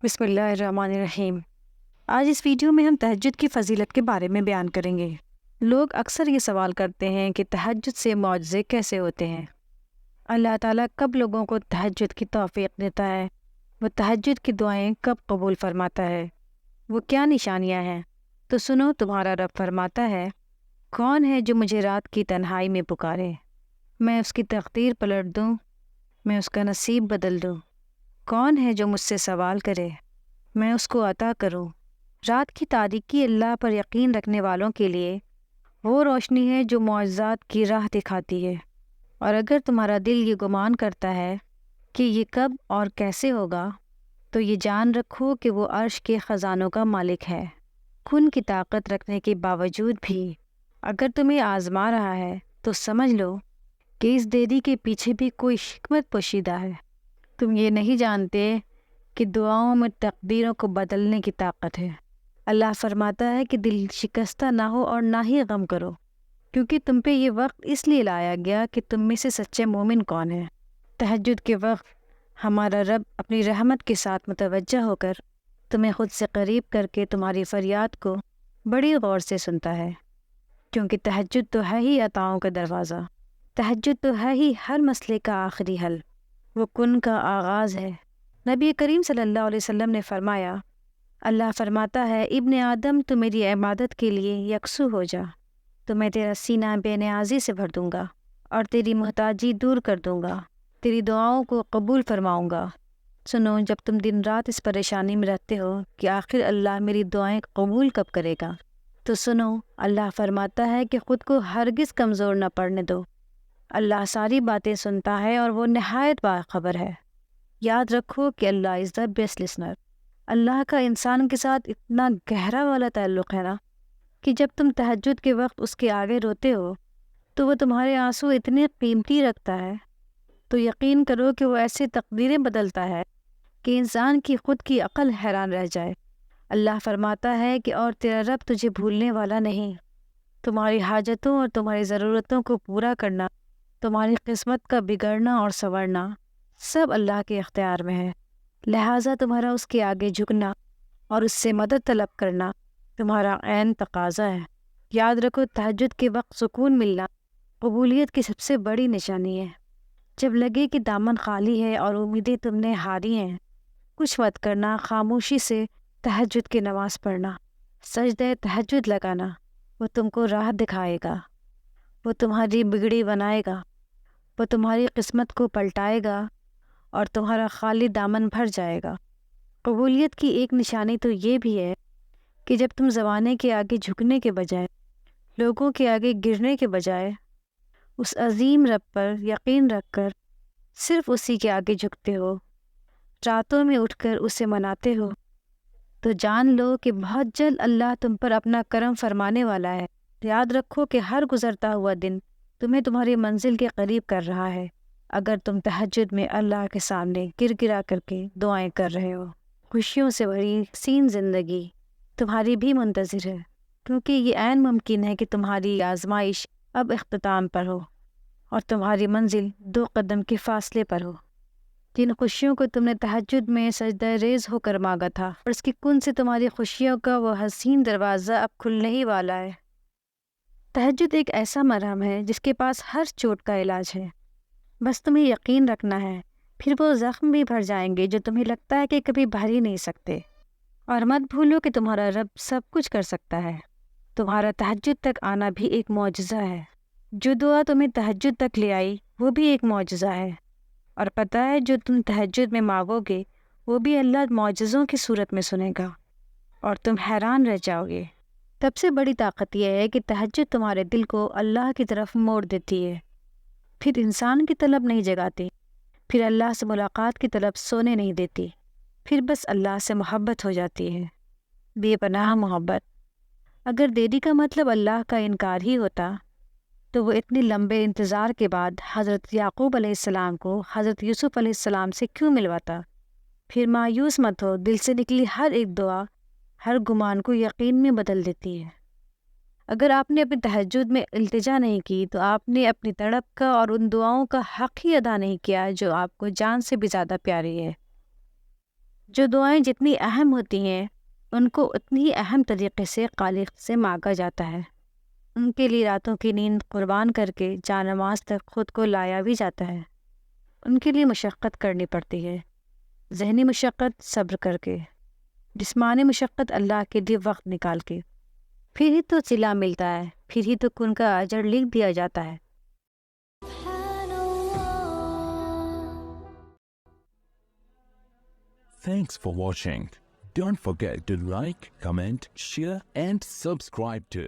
بسم اللہ الرحمن الرحیم۔ آج اس ویڈیو میں ہم تہجد کی فضیلت کے بارے میں بیان کریں گے۔ لوگ اکثر یہ سوال کرتے ہیں کہ تہجد سے معجزے کیسے ہوتے ہیں؟ اللہ تعالیٰ کب لوگوں کو تہجد کی توفیق دیتا ہے؟ وہ تہجد کی دعائیں کب قبول فرماتا ہے؟ وہ کیا نشانیاں ہیں؟ تو سنو، تمہارا رب فرماتا ہے، کون ہے جو مجھے رات کی تنہائی میں پکارے؟ میں اس کی تقدیر پلٹ دوں، میں اس کا نصیب بدل دوں۔ کون ہے جو مجھ سے سوال کرے؟ میں اس کو عطا کروں۔ رات کی تاریکی اللہ پر یقین رکھنے والوں کے لیے وہ روشنی ہے جو معجزات کی راہ دکھاتی ہے۔ اور اگر تمہارا دل یہ گمان کرتا ہے کہ یہ کب اور کیسے ہوگا، تو یہ جان رکھو کہ وہ عرش کے خزانوں کا مالک ہے۔ کن کی طاقت رکھنے کے باوجود بھی اگر تمہیں آزما رہا ہے تو سمجھ لو کہ اس دیری کے پیچھے بھی کوئی حکمت پوشیدہ ہے۔ تم یہ نہیں جانتے کہ دعاؤں میں تقدیروں کو بدلنے کی طاقت ہے۔ اللہ فرماتا ہے کہ دل شکستہ نہ ہو اور نہ ہی غم کرو، کیونکہ تم پہ یہ وقت اس لیے لایا گیا کہ تم میں سے سچے مومن کون ہیں۔ تہجد کے وقت ہمارا رب اپنی رحمت کے ساتھ متوجہ ہو کر تمہیں خود سے قریب کر کے تمہاری فریاد کو بڑی غور سے سنتا ہے، کیونکہ تہجد تو ہے ہی عطاؤں کا دروازہ، تہجد تو ہے ہی ہر مسئلے کا آخری حل، وہ کن کا آغاز ہے۔ نبی کریم صلی اللہ علیہ وسلم نے فرمایا، اللہ فرماتا ہے، ابن آدم تو میری عبادت کے لیے یکسو ہو جا، تو میں تیرا سینہ بے نیازی سے بھر دوں گا اور تیری محتاجی دور کر دوں گا، تیری دعاؤں کو قبول فرماؤں گا۔ سنو، جب تم دن رات اس پریشانی میں رہتے ہو کہ آخر اللہ میری دعائیں قبول کب کرے گا، تو سنو، اللہ فرماتا ہے کہ خود کو ہرگز کمزور نہ پڑنے دو۔ اللہ ساری باتیں سنتا ہے اور وہ نہایت باخبر ہے۔ یاد رکھو کہ اللہ از دا بیسٹ لسنر۔ اللہ کا انسان کے ساتھ اتنا گہرا والا تعلق ہے نا، کہ جب تم تہجد کے وقت اس کے آگے روتے ہو تو وہ تمہارے آنسو اتنے قیمتی رکھتا ہے، تو یقین کرو کہ وہ ایسے تقدیریں بدلتا ہے کہ انسان کی خود کی عقل حیران رہ جائے۔ اللہ فرماتا ہے کہ اور تیرا رب تجھے بھولنے والا نہیں۔ تمہاری حاجتوں اور تمہاری ضرورتوں کو پورا کرنا، تمہاری قسمت کا بگڑنا اور سنورنا سب اللہ کے اختیار میں ہے، لہٰذا تمہارا اس کے آگے جھکنا اور اس سے مدد طلب کرنا تمہارا عین تقاضا ہے۔ یاد رکھو، تہجد کے وقت سکون ملنا قبولیت کی سب سے بڑی نشانی ہے۔ جب لگے کہ دامن خالی ہے اور امیدیں تم نے ہاری ہیں، کچھ مت کرنا، خاموشی سے تہجد کی نماز پڑھنا، سجدہ تہجد لگانا، وہ تم کو راہ دکھائے گا، وہ تمہاری بگڑی بنائے گا، وہ تمہاری قسمت کو پلٹائے گا اور تمہارا خالی دامن بھر جائے گا۔ قبولیت کی ایک نشانی تو یہ بھی ہے کہ جب تم زمانے کے آگے جھکنے کے بجائے، لوگوں کے آگے گرنے کے بجائے اس عظیم رب پر یقین رکھ کر صرف اسی کے آگے جھکتے ہو، راتوں میں اٹھ کر اسے مناتے ہو، تو جان لو کہ بہت جلد اللہ تم پر اپنا کرم فرمانے والا ہے۔ یاد رکھو کہ ہر گزرتا ہوا دن تمہیں تمہاری منزل کے قریب کر رہا ہے، اگر تم تہجد میں اللہ کے سامنے گر گرا کر کے دعائیں کر رہے ہو۔ خوشیوں سے بھری حسین زندگی تمہاری بھی منتظر ہے، کیونکہ یہ عین ممکن ہے کہ تمہاری آزمائش اب اختتام پر ہو اور تمہاری منزل 2 قدم کے فاصلے پر ہو۔ جن خوشیوں کو تم نے تہجد میں سجدہ ریز ہو کر مانگا تھا، اور اس کی کن سے تمہاری خوشیوں کا وہ حسین دروازہ اب کھلنے ہی والا ہے۔ تہجد ایک ایسا مرہم ہے جس کے پاس ہر چوٹ کا علاج ہے، بس تمہیں یقین رکھنا ہے، پھر وہ زخم بھی بھر جائیں گے جو تمہیں لگتا ہے کہ کبھی بھر ہی نہیں سکتے۔ اور مت بھولو کہ تمہارا رب سب کچھ کر سکتا ہے۔ تمہارا تہجد تک آنا بھی ایک معجزہ ہے۔ جو دعا تمہیں تہجد تک لے آئی وہ بھی ایک معجزہ ہے، اور پتہ ہے جو تم تہجد میں مانگو گے وہ بھی اللہ معجزوں کی صورت میں سنے گا، اور تم حیران رہ جاؤ گے۔ سب سے بڑی طاقت یہ ہے کہ تہجد تمہارے دل کو اللہ کی طرف موڑ دیتی ہے، پھر انسان کی طلب نہیں جگاتی، پھر اللہ سے ملاقات کی طلب سونے نہیں دیتی، پھر بس اللہ سے محبت ہو جاتی ہے، بے پناہ محبت۔ اگر دیری کا مطلب اللہ کا انکار ہی ہوتا تو وہ اتنے لمبے انتظار کے بعد حضرت یعقوب علیہ السلام کو حضرت یوسف علیہ السلام سے کیوں ملواتا؟ پھر مایوس مت ہو، دل سے نکلی ہر ایک دعا ہر گمان کو یقین میں بدل دیتی ہے۔ اگر آپ نے اپنی تہجد میں التجا نہیں کی تو آپ نے اپنی تڑپ کا اور ان دعاؤں کا حق ہی ادا نہیں کیا جو آپ کو جان سے بھی زیادہ پیاری ہے۔ جو دعائیں جتنی اہم ہوتی ہیں ان کو اتنی ہی اہم طریقے سے خالق سے مانگا جاتا ہے۔ ان کے لیے راتوں کی نیند قربان کر کے جان نماز تک خود کو لایا بھی جاتا ہے۔ ان کے لیے مشقت کرنی پڑتی ہے، ذہنی مشقت صبر کر کے، جسمانی مشقت اللہ کے لیے وقت نکال کے، پھر ہی تو صلہ ملتا ہے، پھر ہی تو ان کا اجر لکھ دیا جاتا ہے۔ Thanks for watching. Don't forget to like, comment, share and subscribe to